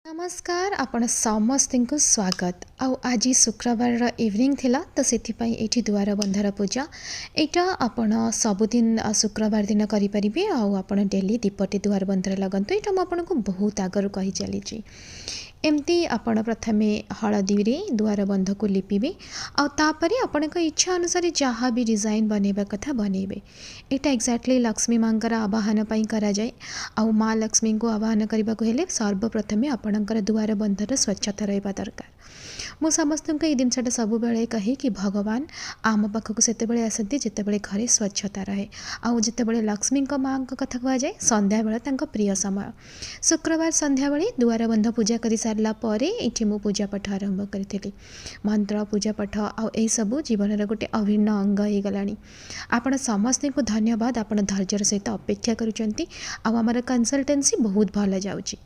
नमस्कार आपण समस्त को स्वागत आउ आज शुक्रवार इवनिंग थिला तो सेथिपाई एठी दुआर बंधार पूजा एटा आपण सबुदिन शुक्रवार दिन करि परिबे आउ आपण डेली दीपटी दुआर बंधार लगंतु एटा म आपनको बहुत आगरु कहि चलीची एमती आपण प्रथमे हलदी रे दुआर बंध को लिपिबे आ तापरे आपणक इच्छा अनुसार जहाँ भी डिजाइन बनेबा कथा बनेबे एटा एक्जाक्टली लक्ष्मी मांकर आवाहन पई करा जाय आउ माँ लक्ष्मी को आवाहन करबा को हेले सर्वप्रथमे आपणकर दुआर बंधर स्वच्छता रहिबा दरकार मु समस्त को जिनसा सब बेले कहे कि भगवान आम पाखक से आसती जिते घरे स्वच्छता रहे आउ जिते लक्ष्मी माँ कथा कह जाए संध्या बेले प्रिय समय शुक्रवार संध्या बेले दुआर बंध पूजा कर सारा पर ये मु पूजा पाठ आरंभ करी मंत्र पूजा पाठ आई सब जीवन गोटे अभिन्न अंग हो गला आपण समस्त को धन्यवाद आपण धैर्यर सहित अपेक्षा करुँच आमर कनसल्टेन्सी बहुत भल जाऊँगी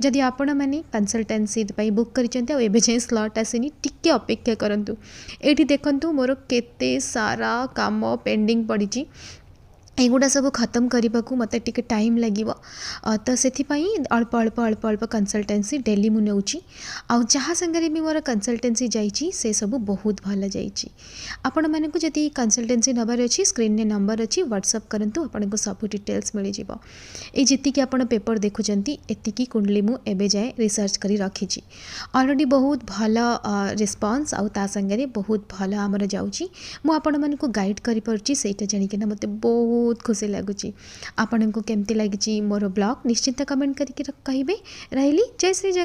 जदि आपण मैंने कनसल्टेन्सी बुक कर स्लॉट आसनी टिके अपेक्षा करंतु एठी देखंतु मोर केते सारा काम पेंडिंग पड़ी एगुड़ा सब खत्म करने को मत टे टाइम लगे तो से अल्प अल्प अल्प अल्प कनसल्टेन्सी डेली मुझे नौची आउ जहाँ संगे भी मोर कनसल्टेन्सी जाइए से सब बहुत भल जाइए आपण मानक जदि कनसल्टेन्सी नबार अच्छी स्क्रीन में नंबर अच्छी व्हाट्सअप करूँ आपको सब डिटेल्स मिल जाव ये जीक आप पेपर देखुंत एतिकी कुंडली मुझे जाए रिसर्च कर रखी अलरेडी बहुत भल रिस्पांस आउ ता संगे बहुत भल आमर जाऊँगी मुझे गाइड करा जाणिकिना मत बहुत खुशी लगुच आपण को केमती लगी मोर ब्लॉग निश्चिंत कमेंट करके कहिबे रही जय श्री जगन्नाथ।